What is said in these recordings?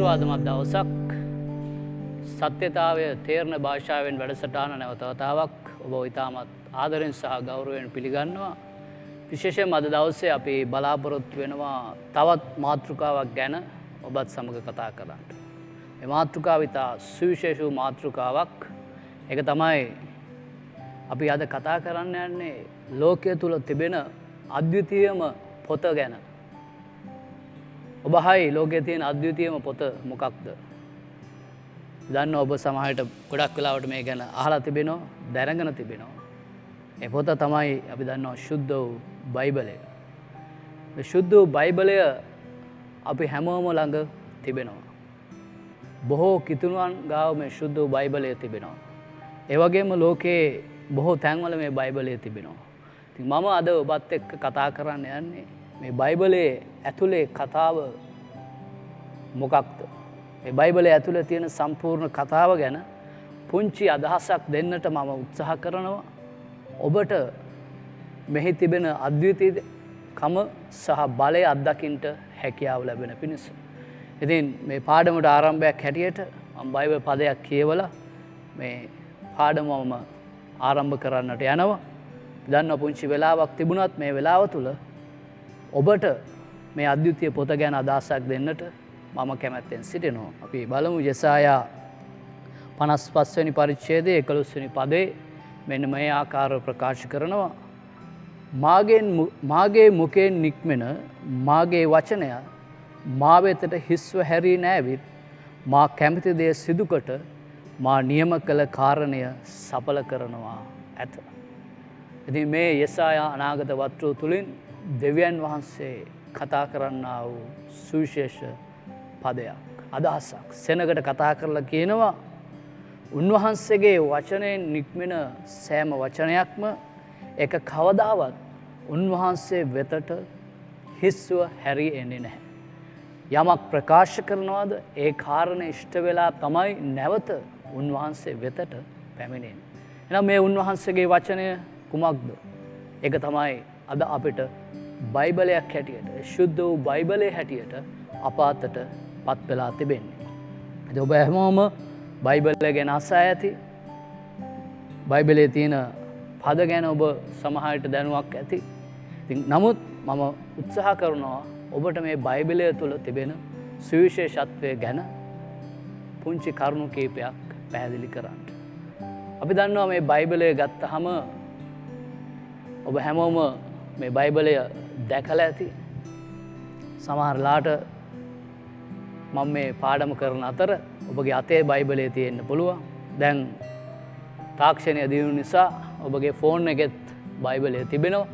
ආශිර්වාදමත් දවසක් සත්‍යතාවය තේරන භාෂාවෙන් වැඩසටහන නැවත වතාවක් ඔබ ඉතාමත් ආදරෙන් සහ ගෞරවයෙන් පිළිගන්නවා. විශේෂයෙන් අද දවසේ අපි බලාපොරොත්තු වෙනවා තවත් මාතෘකාවක් ගැන ඔබත් සමග කතා කරන්න. මේ මාතෘකාව ඉතා සුවිශේෂ වූ මාතෘකාවක්. ඒක තමයි අපි අද කතා කරන්න යන්නේ ලෝකයේ තුල තිබෙන අද්විතීයම පොත ගැන. ඔබ හයි ලෝකයේ තියෙන අද්විතීයම පොත මොකක්ද? දන්න ඔබ සමහරට ගොඩක් වෙලාවට මේ ගැන අහලා තිබෙනවා, දැනගෙන තිබෙනවා. ඒ පොත තමයි අපි දන්නවා ශුද්ධ වූ බයිබලය. මේ ශුද්ධ වූ බයිබලය අපි හැමෝම ළඟ තිබෙනවා. බොහෝ කිතුණුවන් ගාව මේ ශුද්ධ වූ බයිබලය තිබෙනවා. ඒ වගේම ලෝකයේ බොහෝ තැන්වල මේ බයිබලය තිබෙනවා. ඉතින් මම අද ඔබත් එක්ක කතා කරන්න යන්නේ මේ බයිබලයේ ඇතුලේ කතාව මොකක්ද? මේ බයිබලයේ ඇතුලේ තියෙන සම්පූර්ණ කතාව ගැන පුංචි අදහසක් දෙන්නට මම උත්සාහ කරනවා. ඔබට මෙහි තිබෙන අද්විතීයකම සහ බලය අත්දකින්න හැකියාව ලැබෙන පිණිස. ඉතින් මේ පාඩමට ආරම්භයක් හැටියට මම බයිබල් පදයක් කියවලා මේ පාඩමම ආරම්භ කරන්නට යනවා. දන්න පුංචි වෙලාවක් තිබුණත් මේ වෙලාව තුල ඔබට මේ අද්විතීය පොත ගැන අදහසක් දෙන්නට මම කැමැත්තෙන් සිටිනවා. අපි බලමු යෙසායා 55 වෙනි පරිච්ඡේදයේ 11 වෙනි පදේ මෙන්න මේ ආකාරව ප්‍රකාශ කරනවා. මාගේ මුඛයෙන් නික්මෙන මාගේ වචනය මා වෙතට හිස්ව හැරී නෑවිත් මා කැමති දේ සිදුකොට මා නියම කළ කාරණය සඵල කරනවා ඇත. ඉතින් මේ යෙසායා අනාගත වස්තුව තුලින් දෙවියන් වහන්සේ කතා කරන්නා වූ සුවිශේෂ පදයක්, අදහසක්. සෙනගට කතා කරලා කියනවා උන්වහන්සේගේ වචනයෙන් නික්මෙන සෑම වචනයක්ම එක කවදාවත් උන්වහන්සේ වෙතට හිස්ව හැරී එන්නේ නැහැ. යමක් ප්‍රකාශ කරනවාද ඒ කාරණේ ඉෂ්ට වෙලා තමයි නැවත උන්වහන්සේ වෙතට පැමිණෙන්නේ. එහෙනම් මේ උන්වහන්සේගේ වචනය කුමක්ද? ඒක තමයි අද අපිට බයිබලයක් හැටියට, ශුද්ධ වූ බයිබලයේ හැටියට අප අතට පත් වෙලා තිබෙන්නේ. ඉතින් ඔබ හැමෝම බයිබලය ගැන අසා ඇති. බයිබලයේ තියෙන පද ගැන ඔබ සමහරට දැනුවක් ඇති. ඉතින් නමුත් මම උත්සාහ කරනවා ඔබට මේ බයිබලය තුල තිබෙන සුවිශේෂත්වය ගැන පුංචි කරුණු කීපයක් පැහැදිලි කරන්න. අපි දන්නවා මේ බයිබලය ගත්තාම ඔබ හැමෝම මේ බයිබලය දැකලා ඇති. සමහරලාට මම මේ පාඩම කරන අතර ඔබගේ අතේ බයිබලය තියෙන්න පුළුවන්. දැන් තාක්ෂණය දියුණු නිසා ඔබගේ ෆෝන් එකෙත් බයිබලය තිබෙනවා.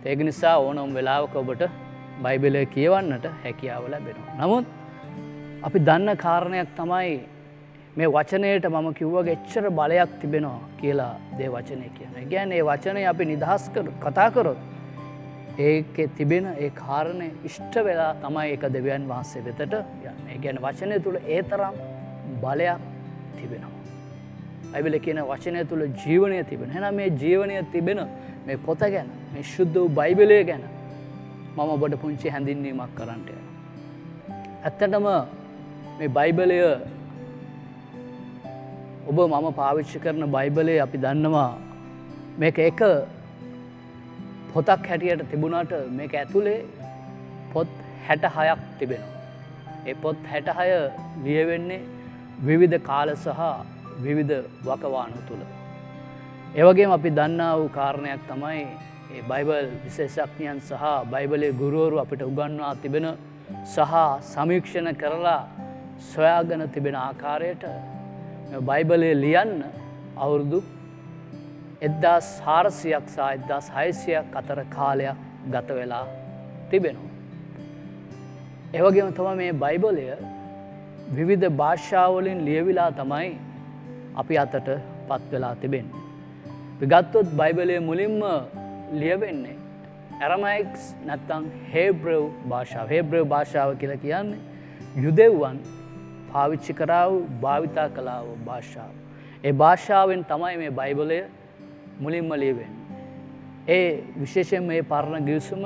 ඒක නිසා ඕනම වෙලාවක ඔබට බයිබලය කියවන්නට හැකියාව ලැබෙනවා. නමුත් අපි දන්න කාරණයක් තමයි මේ වචනයට මම කිව්වගේ එච්චර බලයක් තිබෙනවා කියලා දේ වචනේ කියන. ඒ කියන්නේ මේ වචනේ අපි නිදහස් කතා කරොත් ඒකේ තිබෙන ඒ කාරණේ ඉෂ්ට වෙලා තමයි ඒක දෙවියන් වහන්සේ වෙතට යන්නේ. ඒ කියන්නේ වචනය තුල ඒ තරම් බලයක් තිබෙනවා. බයිබලයේ කියන වචනය තුල ජීවණය තිබෙනවා. එහෙනම් මේ ජීවණය තිබෙන මේ පොත ගැන, මේ ශුද්ධ වූ බයිබලය ගැන මම ඔබට පුංචි හැඳින්වීමක් කරන්නට යනවා. ඇත්තටම මේ බයිබලය ඔබ මම පාවිච්චි කරන බයිබලය අපි දන්නවා මේක එක පොතක් හැටියට තිබුණාට මේක ඇතුලේ පොත් 66ක් තිබෙනවා. ඒ පොත් 66 ලියවෙන්නේ විවිධ කාල සහ විවිධ වකවානු තුල. ඒ වගේම අපි දන්නා වූ කාරණයක් තමයි මේ බයිබල් විශේෂඥයන් සහ බයිබලයේ ගුරුවරු අපිට උගන්වා තිබෙන සහ සමීක්ෂණ කරලා සොයාගෙන තිබෙන ආකාරයට මේ බයිබලය ලියන්න අවුරුදු 1400ක් සහ 1600ක් අතර කාලයක් ගත වෙලා තිබෙනවා. ඒ වගේම තමයි මේ බයිබලය විවිධ භාෂාවලින් ලියවිලා තමයි අපි අතට පත් වෙලා තිබෙන්නේ. අපි ගත්තොත් බයිබලයේ මුලින්ම ලියවෙන්නේ ඇරමයික්ස් නැත්නම් හේබ්‍රෙව් භාෂාව. හේබ්‍රෙව් භාෂාව කියලා කියන්නේ යුදෙව්වන් පාවිච්චි කරා වූ භාවිතා කළා වූ භාෂාව. ඒ භාෂාවෙන් තමයි මේ බයිබලය මුලින්ම ලියවෙන්නේ. ඒ විශේෂයෙන් මේ පරණ ගිවිසුම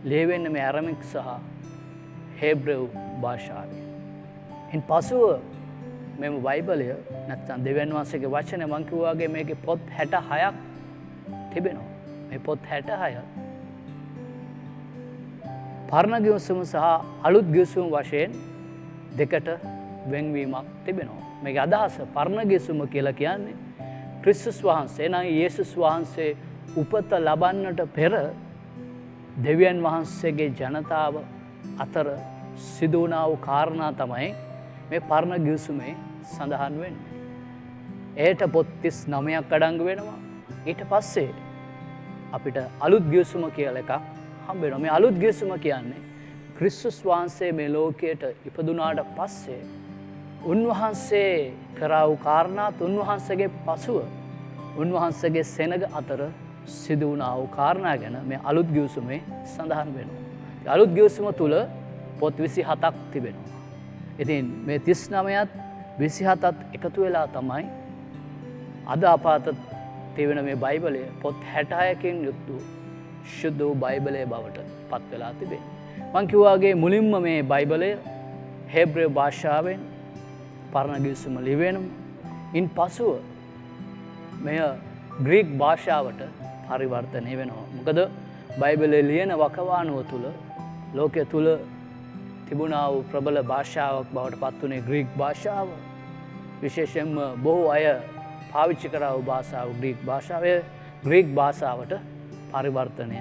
ලියවෙන්නේ මේ ඇරමික් සහ හේබ්‍රෙව් භාෂාවෙන්. ඉන් පසුව මෙම බයිබලය නැත්තම් දෙවියන් වහන්සේගේ වචනය මං කිව්වා වගේ මේකේ පොත් 66ක් තිබෙනවා. මේ පොත් 66 පරණ ගිවිසුම සහ අලුත් ගිවිසුම වශයෙන් දෙකට වෙන්වීමක් තිබෙනවා. මේකේ අදහස පරණ ගිවිසුම කියලා කියන්නේ ක්‍රිස්තුස් වහන්සේ නම් යේසුස් වහන්සේ උපත ලබන්නට පෙර දෙවියන් වහන්සේගේ ජනතාව අතර සිදු වුණා වූ කාරණා තමයි මේ පරණ ගිවිසුමේ සඳහන් වෙන්නේ. ඒට පොත් 39ක් අඩංගු වෙනවා. ඊට පස්සේ අපිට අලුත් ගිවිසුම කියලා එකක් හම්බ වෙනවා. මේ අලුත් ගිවිසුම කියන්නේ ක්‍රිස්තුස් වහන්සේ මේ ලෝකයට ඉපදුනාට පස්සේ උන්වහන්සේ කරා වූ කාරණාත් උන්වහන්සේගේ පසුව උන්වහන්සේගේ සෙනග අතර සිදු වුණා වූ කාරණා ගැන මේ අලුත් ගිවිසුමේ සඳහන් වෙනවා. අලුත් ගිවිසුම තුල පොත් 27ක් තිබෙනවා. ඉතින් මේ 39ත් 27ත් එකතු වෙලා තමයි අද අපාත තිබෙන මේ බයිබලය පොත් 66කින් යුක්ත ශුද්ධ වූ බයිබලයේ බවට පත් වෙලා තිබෙනවා. මං කිව්වාගේ මුලින්ම මේ බයිබලය හේබ්‍රේය භාෂාවෙන් පරණ ගිවිසුම ලියවෙනවා. ඉන් පසුව මෙය ග්‍රීක භාෂාවට පරිවර්තනය වෙනවා. මොකද බයිබලයේ ලියන වකවානුව තුල ලෝකයේ තුල තිබුණා වූ ප්‍රබල භාෂාවක් බවට පත් වුණේ ග්‍රීක භාෂාව. විශේෂයෙන්ම බොහෝ අය පාවිච්චි කරා වූ භාෂාව ග්‍රීක භාෂාවය ග්‍රීක භාෂාවට පරිවර්තනය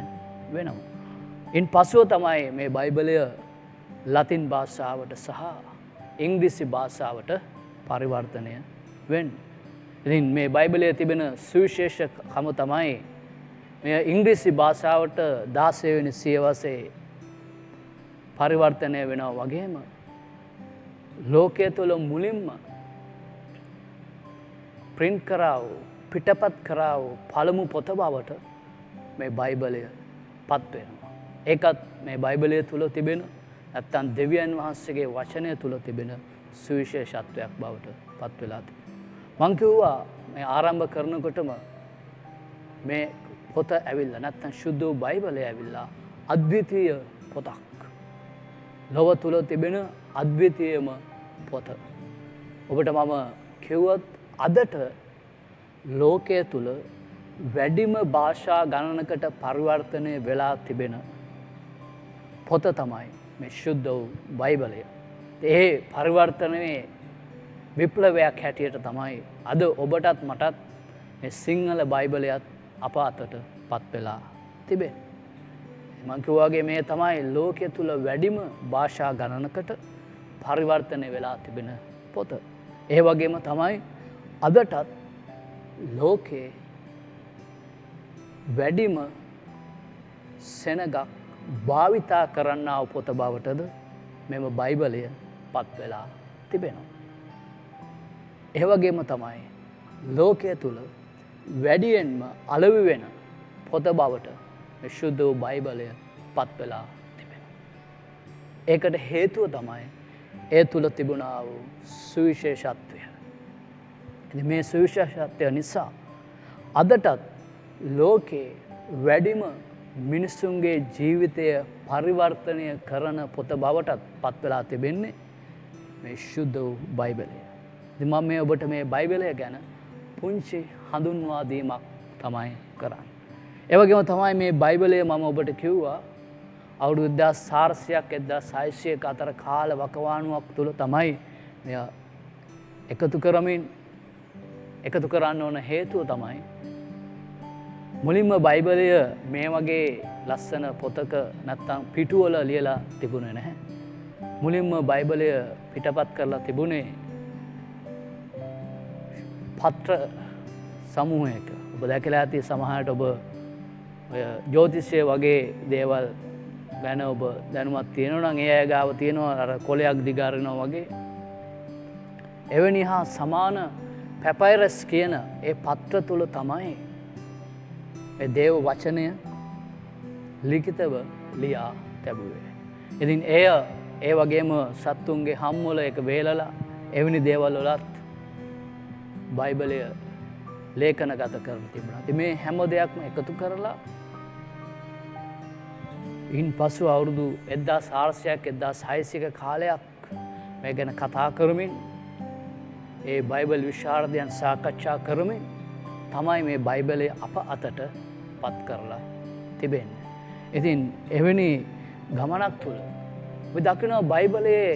වෙනවා. ඉන් පසුව තමයි මේ බයිබලය ලතින් භාෂාවට සහ ඉංග්‍රීසි භාෂාවට පරිවර්තනය වෙන්නේ. ඉතින් මේ බයිබලයේ තිබෙන සුවිශේෂකම තමයි මේ ඉංග්‍රීසි භාෂාවට 16 වෙනි සියවසේ පරිවර්තනය වෙනවා වගේම ලෝකයේ තුල මුලින්ම print කරා වූ පිටපත් කරා වූ පළමු පොත බවට මේ බයිබලය පත් වෙනවා. ඒකත් මේ බයිබලය තුල තිබෙන නැත්තම් දෙවියන් වහන්සේගේ වචනය තුල තිබෙන සුවිශේෂත්වයක් බවට පත් වෙලා තිබෙනවා. මං කිව්වා මේ ආරම්භ කරනකොටම මේ පොත ඇවිල්ලා නැත්තම් ශුද්ධ වූ බයිබලය ඇවිල්ලා අද්විතීය පොතක්. ලොව තුල තිබෙන අද්විතීයම පොත. ඔබට මම කිව්වොත් අදට ලෝකයේ තුල වැඩිම භාෂා ගණනකට පරිවර්තනය වෙලා තිබෙන පොත තමයි මේ ශුද්ධ වූ බයිබලය. ඒ පරිවර්තනයේ විප්ලවයක් හැටියට තමයි අද ඔබටත් මටත් මේ සිංහල බයිබලයත් අප අතට පත් වෙලා තිබෙන්නේ. මං කිව්වාගේ මේ තමයි ලෝකයේ තුල වැඩිම භාෂා ගණනකට පරිවර්තනය වෙලා තිබෙන පොත. ඒ වගේම තමයි අදටත් ලෝකේ වැඩිම සෙනගක් භාවිතා කරන්නා වූ පොත බවටද මෙම බයිබලය පත් වෙලා තිබෙනවා. ඒ වගේම තමයි ලෝකයේ තුල වැඩියෙන්ම අලෙවි වෙන පොත බවට මේ ශුද්ධ වූ බයිබලය පත් වෙලා තිබෙනවා. ඒකට හේතුව තමයි ඒ තුල තිබුණා වූ සුවිශේෂත්වය. ඉතින් මේ සුවිශේෂත්වය නිසා අදටත් ලෝකේ වැඩිම මිනිසුන්ගේ ජීවිතය පරිවර්තනය කරන පොත බවටත් පත් වෙලා තිබෙන්නේ මේ ශුද්ධ වූ බයිබලය. ඉතින් මම මේ ඔබට මේ බයිබලය ගැන පුංචි හඳුන්වා දීමක් තමයි කරන්නේ. ඒ වගේම තමයි මේ බයිබලය මම ඔබට කිව්වා අවුරුදු 1400ක් 1600ක අතර කාල වකවානුවක් තුල තමයි මෙය එකතු කරන්න ඕන හේතුව තමයි මුලින්ම බයිබලය මේ වගේ ලස්සන පොතක නැත්තම් පිටුවල ලියලා තිබුණේ නැහැ. මුලින්ම බයිබලය පිටපත් කරලා තිබුණේ පත්‍ර සමූහයක. ඔබ දැකලා ඇති සමහරට ඔබ ඔය ජ්‍යොතිෂය වගේ දේවල් ගැන ඔබ දැනුමක් තියෙනවා නම් ඒ අය ගාව තියෙනවා අර කොලයක් දිගාරිනවා වගේ. එවැනි හා සමාන පැපයිරස් කියන ඒ පත්‍ර තුල තමයි මේ දේව වචනය ලිඛිතව ලියා තිබුවේ. ඉතින් ඒ වගේම සත්තුන්ගේ හම්වල එක වේලලා එවැනි දේවල් වලත් බයිබලය ලේඛනගත කරලා තිබුණා. ඉතින් මේ හැම දෙයක්ම එකතු කරලා ඉන් පසු අවුරුදු 1400ක් 1600ක කාලයක් මේ ගැන කතා කරමින් ඒ බයිබල් විශාරදයන් සාකච්ඡා කරමින් තමයි මේ බයිබලය අප අතට පත් කරලා තිබෙන්නේ. ඉතින් එවැනි ගමනක් තුළ අපි දකිනවා බයිබලයේ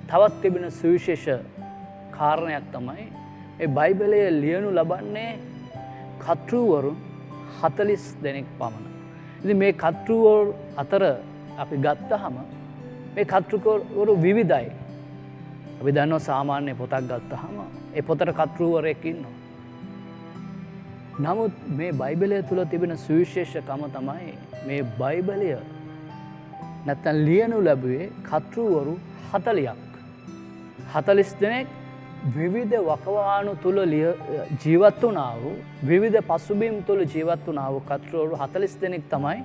තවත් තිබෙන සුවිශේෂ කාරණයක් තමයි මේ බයිබලය ලියනු ලබන්නේ කර්තෘවරුන් 40 දෙනෙක් පමණ. ඉතින් මේ කර්තෘවරු අතර අපි ගත්තහම මේ කර්තෘවරු විවිධයි. අපි දන්නවා සාමාන්‍ය පොතක් ගත්තහම ඒ පොතට කර්තෘවරයෙක් ඉන්නවා. නමුත් මේ බයිබලය තුල තිබෙන සුවිශේෂකම තමයි මේ බයිබලය නැත්තම් ලියනු ලැබුවේ කර්තෘවරු 40ක්. 40 දෙනෙක් විවිධ වකවානු තුල ජීවත් වුණා වූ විවිධ පසුබිම් තුල ජීවත් වුණා වූ කර්තෘවරු 40 දෙනෙක් තමයි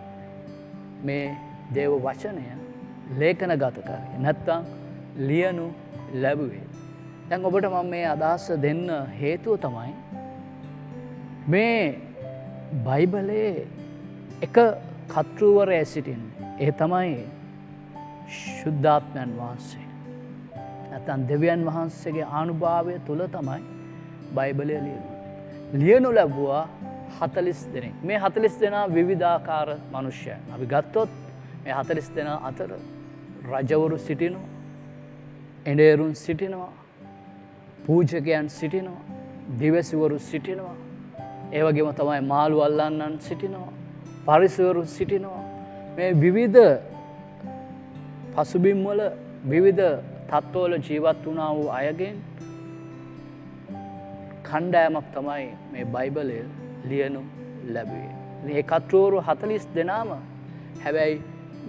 මේ දේව වචනය ලේඛනගත කරේ. නැත්තම් ලියනු ලැබුවේ. දැන් ඔබට මම මේ අදහස දෙන්න හේතුව තමයි මේ බයිබලයේ එක කර්තෘවරයෙක් සිටින්නේ. ඒ තමයි ශුද්ධාත්මයන් වහන්සේ. නැත්නම් දෙවියන් වහන්සේගේ ආනුභාවය තුල තමයි බයිබලය ලියනු ලැබුවා 40 දෙනෙක්. මේ 40 දෙනා විවිධාකාර මිනිසයන්. අපි ගත්තොත් මේ 40 දෙනා අතර රජවරු සිටිනවා, එඬේරුන් සිටිනවා, පූජකයන් සිටිනවා, දිවසිවරු සිටිනවා. ඒ වගේම තමයි මාළු අල්ලන්නන් සිටිනවා, පරිසවරු සිටිනවා. මේ විවිධ පසුබිම් වල විවිධ තත්ත්වවල ජීවත් වුණා වූ අයගෙන් කණ්ඩායමක් තමයි මේ බයිබලය ලියනු ලැබුවේ. මේ කර්තෘවරු 40 දෙනාම හැබැයි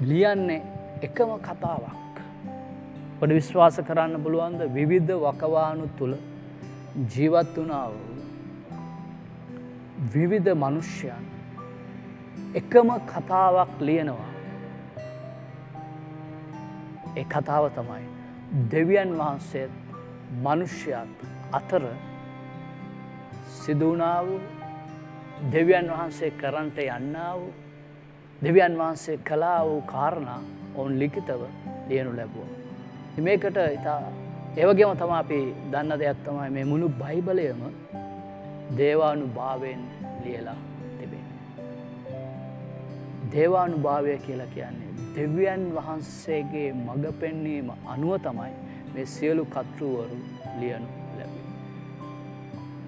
ලියන්නේ එකම කතාවක්. ඔබ විශ්වාස කරන්න පුළුවන්ද විවිධ වකවානු තුල ජීවත් වුණා වූ විවිධ මිනිසයන් එකම කතාවක් ලියනවා. ඒ කතාව තමයි දෙවියන් වහන්සේත් මිනිසයාත් අතර සිදු වුණා වූ දෙවියන් වහන්සේ කරන්ට යන්නා වූ දෙවියන් වහන්සේ කළා වූ කාරණා ඔවුන් ලිඛිතව ලියනු ලැබුවා. මේකට ඒ වගේම තමයි අපි දන්න දෙයක් තමයි මේ මුළු බයිබලයම දේවානුභාවයෙන් ලියලා තිබෙන්නේ. දේවානුභාවය කියලා කියන්නේ දෙවියන් වහන්සේගේ මඟ පෙන්වීම අනුව තමයි මේ සියලු කර්තෘවරු ලියනු ලැබුවේ.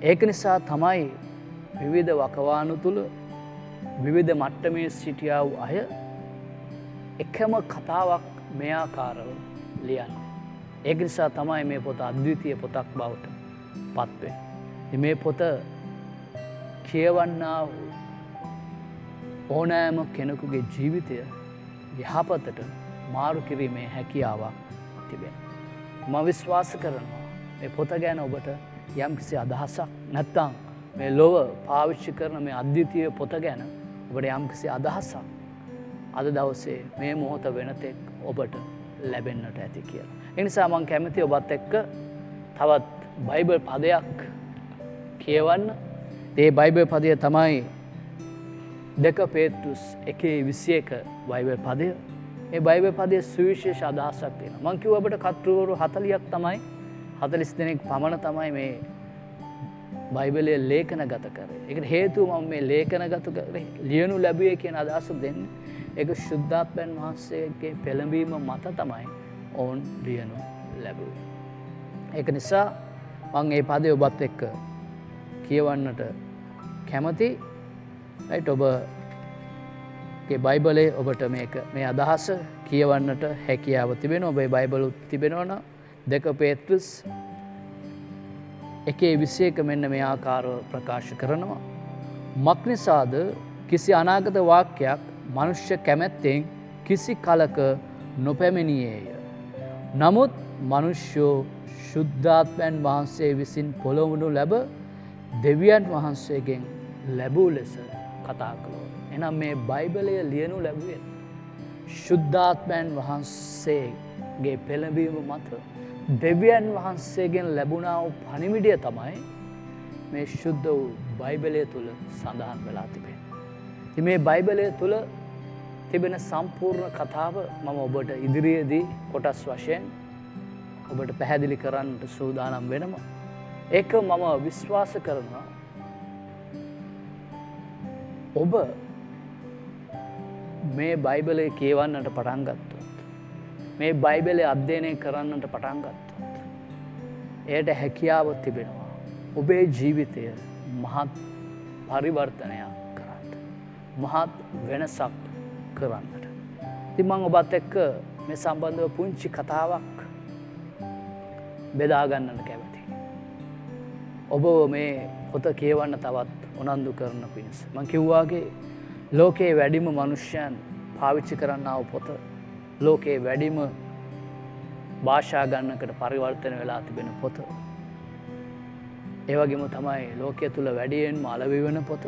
ඒක නිසා තමයි විවිධ වකවානු තුල විවිධ මට්ටමේ සිටියා වූ අය එකම කතාවක් මේ ආකාරව ලියන්නේ. ඒක නිසා තමයි මේ පොත අද්විතීය පොතක් බවට පත් වෙන්නේ. මේ පොත කියවන්නා වූ ඕනෑම කෙනෙකුගේ ජීවිතය යහපතට මාරු කිරීමේ හැකියාවක් තිබෙනවා. මම විශ්වාස කරනවා මේ පොත ගැන ඔබට යම්කිසි අදහසක් නැත්නම් මේ ලොව පාවිච්චි කරන මේ අද්විතීය පොත ගැන ඔබට යම්කිසි අදහසක් අද දවසේ මේ මොහොත වෙනතෙක් ඔබට ලැබෙන්නට ඇති කියලා. ඒ නිසා මම කැමතියි ඔබත් එක්ක තවත් බයිබල් පදයක් කියවන්න. ඒ බයිබල් පදය තමයි 2 පේතෘස් 1:21 බයිබල් පදය. මේ බයිබල් පදයේ සුවිශේෂ අදහසක් තියෙනවා. මම කිව්වා ඔබට කර්තෘවරු 40ක් තමයි 40 දෙනෙක් පමණ තමයි මේ බයිබලයේ ලේඛනගත කරේ. ඒකට හේතුව මම මේ ලේඛනගත කරේ ලියනු ලැබුවේ කියන අදහස දෙන්නේ. ඒක ශුද්ධාත්මයන් වහන්සේගේ පෙළඹීම මත තමයි ඔවුන් ලියනු ලැබුවේ. ඒක නිසා මම මේ පදේ ඔබත් එක්ක කියවන්නට කැමතියි. right ඔබගේ බයිබලයේ ඔබට මේ අදහස කියවන්නට හැකියාව තිබෙනවා. ඔබේ බයිබල් තිබෙනවා නම් 2 පේතෘස් 1:21 මෙන්න මේ ආකාරව ප්‍රකාශ කරනවා. මක්නිසාද කිසි අනාගත වාක්‍යයක් මනුෂ්‍ය කැමැත්තෙන් කිසි කලක නොපැමිණියේය. නමුත් මනුෂ්‍යෝ ශුද්ධාත්මයන් වහන්සේ විසින් පොළොවනු ලැබ දෙවියන් වහන්සේගෙන් ලැබූ ලෙස කතා කළෝ. එනම් මේ බයිබලය ලියනු ලැබුවේ ශුද්ධාත්මයන් වහන්සේගේ පෙළඹීම මත දෙවියන් වහන්සේගෙන් ලැබුණා වූ පණිවිඩය තමයි මේ ශුද්ධ වූ බයිබලය තුල සඳහන් වෙලා තිබෙන්නේ. ඉතින් මේ බයිබලය තුල තිබෙන සම්පූර්ණ කතාව මම ඔබට ඉදිරියේදී කොටස් වශයෙන් ඔබට පැහැදිලි කරන්නට සූදානම් වෙනවා. ඒක මම විශ්වාස කරනවා. ඔබ මේ බයිබලය කියවන්නට පටන් ගත්තොත්, මේ බයිබලය අධ්‍යයනය කරන්නට පටන් ගත්තොත්, එයට හැකියාව තිබෙනවා ඔබේ ජීවිතය මහත් පරිවර්තනයක් කරන්නට, මහත් වෙනසක් කරන්නට. ඉතින් මම ඔබත් එක්ක මේ සම්බන්ධව පුංචි කතාවක් බෙදා ගන්නට කැමතියි. ඔබ මේ පොත කියවන්න තවත් උනන්දු කරන පිණිස. මම කිව්වාගේ ලෝකයේ වැඩිම මනුෂ්‍යයන් පාවිච්චි කරන්නා වූ පොත, ලෝකයේ වැඩිම භාෂා ගණනකට පරිවර්තන වෙලා තිබෙන පොත. ඒ වගේම තමයි ලෝකයේ තුල වැඩියෙන්ම අලෙවි වෙන පොත.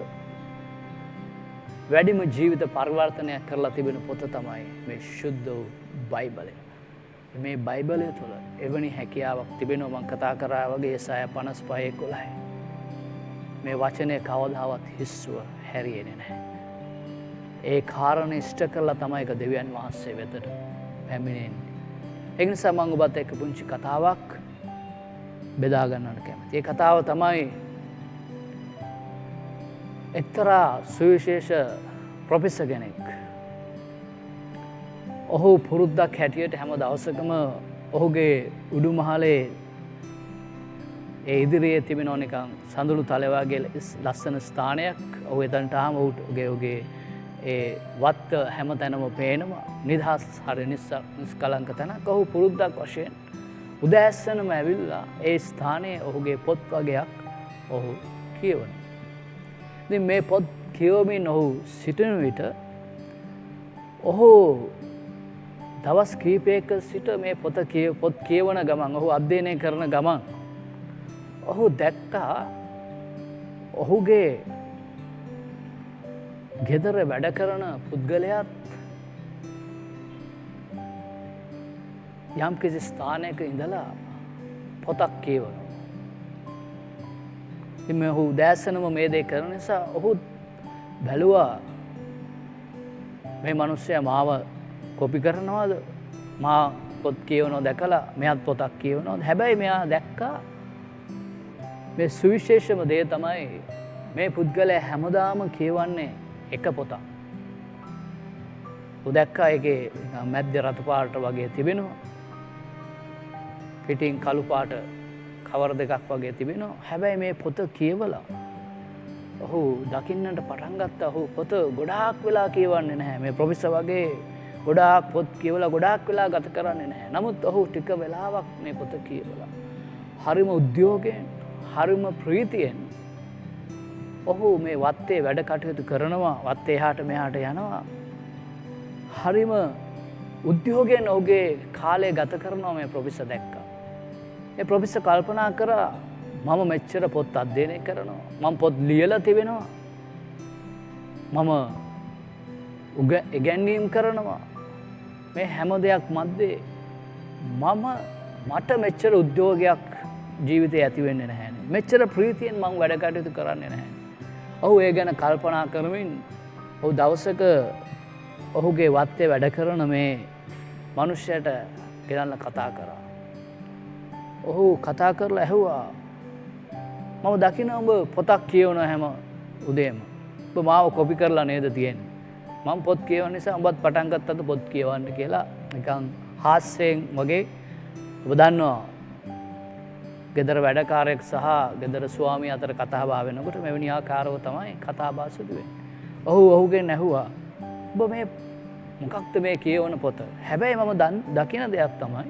වැඩිම ජීවිත පරිවර්තනයක් කරලා තිබෙන පොත තමයි මේ ශුද්ධ වූ බයිබලය. මේ බයිබලය තුළ එවැනි හැකියාවක් තිබෙනවා. මම කතා කරා වගේ ඒසාය 55:11. මේ වචනය කවදාවත් හිස්ව හැරියෙන්නේ නැහැ. ඒ කාරණේ ඉෂ්ට කරලා තමයි ඒක දෙවියන් වහන්සේ වෙතට පැමිණෙන්නේ. ඒ නිසා මම ඔබත් එක්ක පුංචි කතාවක් බෙදා ගන්නට කැමතියි. ඒ කතාව තමයි එක්තරා සුවිශේෂ ප්‍රොෆෙසර් කෙනෙක්. ඔහු පුරුද්දක් හැටියට හැම දවසකම ඔහුගේ උඩුමහලේ ඒ ඉදිරියේ තිබෙන නිකන් සඳුළු තල වගේ ලස්සන ස්ථානයක්. ඔහු එතනට ආවම ඔහුගේ ඒ වත්ත හැමතැනම පේනවා. නිදහස් හරි නිස්කලංක තැනක්. ඔහු පුරුද්දක් වශයෙන් උදෑසනම ඇවිල්ලා ඒ ස්ථානයේ ඔහුගේ පොත් වගේක් ඔහු කියවනවා. ඉතින් මේ පොත් කියවමින් ඔහු සිටින විට ඔහු දවස් කීපයක සිට මේ පොත් කියවන ගමන්, ඔහු අධ්‍යයනය කරන ගමන් ඔහු දැක්කා ඔහුගේ ගෙදර වැඩ කරන පුද්ගලයාත් යම් කිසි ස්ථානයක ඉඳලා පොතක් කියවනවා. ඉතින් ඔහු උදෑසනම මේ දේ කරන නිසා ඔහු බැලුවා මේ මිනිස්සයා මාව කොපි කරනවද, මා පොත් කියවනවා දැකලා මෙයාත් පොතක් කියවනවා. හැබැයි මෙයා දැක්කා මේ සුවිශේෂම දේ තමයි මේ පුද්ගලයා හැමදාම කියවන්නේ එක පොතක්. ඔහු දැක්කා ඒකේ මැද්ද රතු පාට වගේ තිබෙනවා, පිටින් කළු පාට කවර දෙකක් වගේ තිබෙනවා. හැබැයි මේ පොත කියවලා ඔහු දකින්නට පටන් ගත්තා ඔහු පොත ගොඩාක් වෙලා කියවන්නේ නැහැ. මේ ප්‍රොෆෙසර් වගේ ගොඩාක් පොත් කියවලා ගොඩාක් වෙලා ගත කරන්නේ නැහැ. නමුත් ඔහු ටික වෙලාවක් මේ පොත කියවලා හරිම උද්‍යෝගයෙන්, හරිම ප්‍රීතියෙන් ඔහු මේ වත්තේ වැඩ කටයුතු කරනවා. වත්තේ එහාට මෙහාට යනවා. හරිම උද්‍යෝගයෙන් ඔහුගේ කාලය ගත කරනවා මේ ප්‍රොෆෙසර් දැක්කා. ඒ ප්‍රොෆෙසර් කල්පනා කරා මම මෙච්චර පොත් අධ්‍යයනය කරනවා, මම පොත් ලියලා තිබෙනවා, මම ඉගැන්වීම් කරනවා. මේ හැම දෙයක් මැද්දේ මට මෙච්චර උද්‍යෝගයක් ජීවිතේ ඇති වෙන්නේ නැහැ. මෙච්චර ප්‍රීතියෙන් මම වැඩ කටයුතු කරන්නේ නැහැ. ඔහු ඒ ගැන කල්පනා කරමින් ඔහු දවසක ඔහුගේ වත්තේ වැඩ කරන මේ මිනිහයට ගෙනල්ලා කතා කරා. ඔහු කතා කරලා ඇහුවා මම දකිනවා ඔබ පොතක් කියවන හැම උදේම. ඔබ මාව කොපි කරලා නේද තියෙන්නේ? මම පොත් කියවන නිසා ඔබත් පටන් ගත්තද පොත් කියවන්න කියලා නිකන් හාස්‍යයෙන් වගේ. ඔබ දන්නවා ගෙදර වැඩකාරයෙක් සහ ගෙදර ස්වාමිය අතර කතා බහ වෙනකොට මෙවැනි ආකාරව තමයි කතා බහ සිදු වෙන්නේ. ඔහු ඔහුගෙන් ඇහුවා ඔබ මේ මොකක්ද මේ කියවන පොත? හැබැයි මම දකින දෙයක් තමයි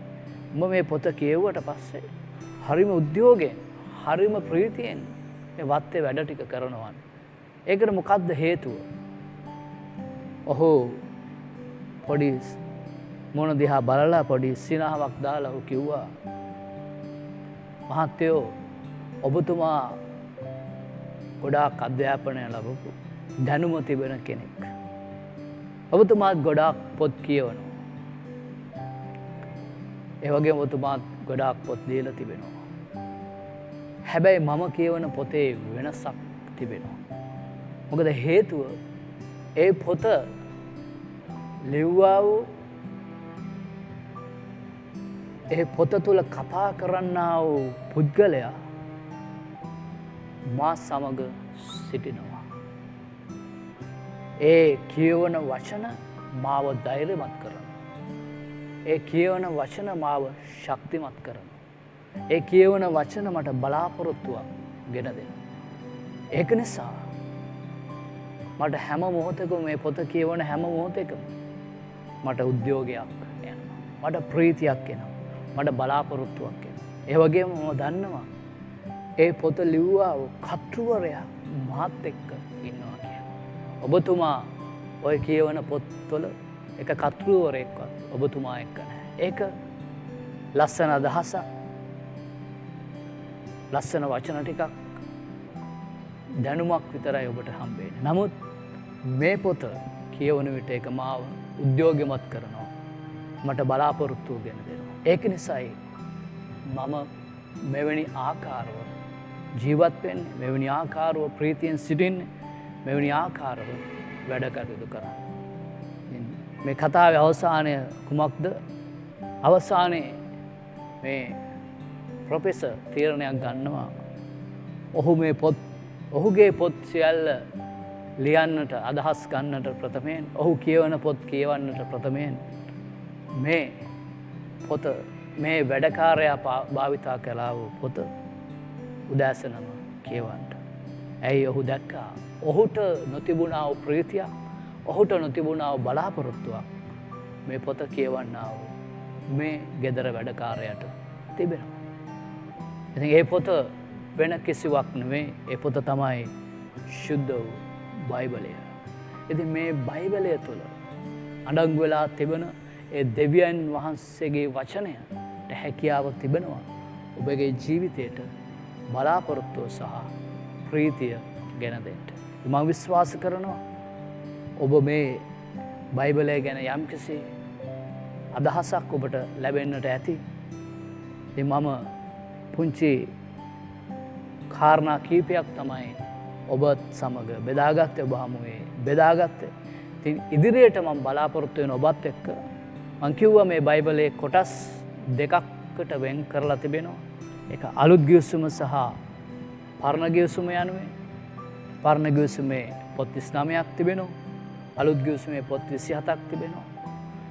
ඔබ මේ පොත කියවුවට පස්සේ හරිම උද්‍යෝගයෙන්, හරිම ප්‍රීතියෙන් මේ වත්තේ වැඩ ටික කරනවා. ඒකට මොකක්ද හේතුව? ඔහු පොඩි මොන දිහා බලලා පොඩි සිනාවක් දාලා ඔහු කිව්වා මහත්තයෝ, ඔබතුමා ගොඩාක් අධ්‍යාපනය ලැබපු දැනුම තිබෙන කෙනෙක්. ඔබතුමාත් ගොඩාක් පොත් කියවනවා. ඒ වගේම ඔබතුමාත් ගොඩාක් පොත් ලියලා තිබෙනවා. හැබැයි මම කියවන පොතේ වෙනසක් තිබෙනවා. මොකද හේතුව ඒ පොත ලිව්වා වූ ඒ පොත තුළ කතා කරන්නා වූ පුද්ගලයා මා සමග සිටිනවා. ඒ කියවන වචන මාව ධෛර්යමත් කරනවා. ඒ කියවන වචන මාව ශක්තිමත් කරනවා. ඒ කියවන වචන මට බලාපොරොත්තුවක් ගෙන දෙනවා. ඒක නිසා මට හැම මොහොතකම මේ පොත කියවන හැම මොහොතකම මට උද්‍යෝගයක් එනවා. මට ප්‍රීතියක් එනවා. මට බලාපොරොත්තුවක් එනවා. ඒ වගේම මම දන්නවා ඒ පොත ලිව්වා කතුවරයා මාත් එක්ක ඉන්නවා කියලා. ඔබතුමා ඔය කියවන පොත්වල එක කතුවරයෙක්වත් ඔබතුමා එක්ක නැහැ. ඒක ලස්සන අදහසක්, ලස්සන වචන ටිකක්, දැනුමක් විතරයි ඔබට හම්බෙන්නේ. නමුත් මේ පොත කියවන විට ඒක මාව උද්‍යෝගමත් කරනවා. මට බලාපොරොත්තු ගෙන දෙනවා. ඒක නිසායි මම මෙවැනි ආකාරව ජීවත් වෙන්නේ, මෙවැනි ආකාරව ප්‍රීතියෙන් සිටින්නේ, මෙවැනි ආකාරව වැඩ කටයුතු කරන්නේ. මේ කතාවේ අවසානය කුමක්ද? අවසානයේ මේ ප්‍රොෆෙසර් තීරණයක් ගන්නවා. ඔහුගේ පොත් සියල්ල ලියන්නට, අදහස් ගන්නට ප්‍රථමයෙන්, ඔහු කියවන පොත් කියවන්නට ප්‍රථමයෙන් මේ පොත, මේ වැඩකාරයා භාවිතා කළා වූ පොත උදෑසනම කියවන්නට. ඇයි? ඔහු දැක්කා ඔහුට නොතිබුණා වූ ප්‍රීතියක්, ඔහුට නොතිබුණා වූ බලාපොරොත්තුවක් මේ පොත කියවන්නා වූ මේ ගෙදර වැඩකාරයට තිබෙනවා. ඉතින් ඒ පොත වෙන කිසිවක් නෙවෙයි. ඒ පොත තමයි ශුද්ධ වූ බයිබලය. ඉතින් මේ බයිබලය තුළ අඩංගු වෙලා තිබෙන ඒ දෙවියන් වහන්සේගේ වචනයට හැකියාව තිබෙනවා ඔබගේ ජීවිතයට බලාපොරොත්තුව සහ ප්‍රීතිය ගෙන දෙන්න. මම විශ්වාස කරනවා ඔබ මේ බයිබලය ගැන යම්කිසි අදහසක් ඔබට ලැබෙන්නට ඇති. ඉතින් මම පුංචි කාරණා කීපයක් තමයි ඔබත් සමග බෙදාගත්තේ, ඔබ හමුවේ බෙදාගත්තේ. ඉතින් ඉදිරියට මම බලාපොරොත්තු වෙන ඔබත් එක්ක මම කිව්වා මේ බයිබලයේ කොටස් දෙකකට වෙන් කරලා තිබෙනවා. ඒක අලුත් ගිවිසුම සහ පරණ ගිවිසුම යනුවෙන්. පරණ ගිවිසුමේ පොත් 39ක් තිබෙනවා. අලුත් ගිවිසුමේ පොත් 27ක් තිබෙනවා.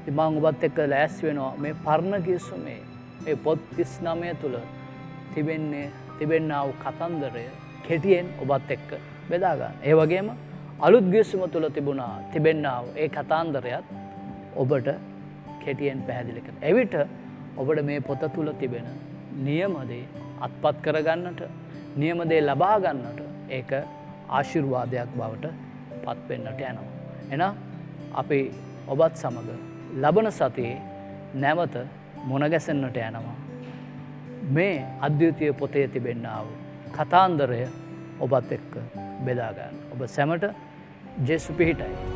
ඉතින් මම ඔබත් එක්ක ලෑස්ති වෙනවා මේ පරණ ගිවිසුමේ මේ පොත් 39 තුල තිබෙනා වූ කතන්දරය කෙටියෙන් ඔබත් එක්ක බෙදා ගන්න. ඒ වගේම අලුත් ගිවිසුම තුල තිබෙනා වූ ඒ කතන්දරයත් ඔබට කෙටියෙන් පැහැදිලි කරනවා. එවිට ඔබට මේ පොත තුල තිබෙන නියම දේ අත්පත් කරගන්නට, නියම දේ ලබා ගන්නට ඒක ආශිර්වාදයක් බවට පත් වෙන්නට යනවා. එහෙනම් අපි ඔබත් සමග ලබන සතියේ නැවත මුණ ගැසෙන්නට යනවා. මේ අද්විතීය පොතේ තිබෙනා වූ කතාන්දරය ඔබත් එක්ක බෙදා ගන්න. ඔබ සැමට ජේසු පිහිටයි.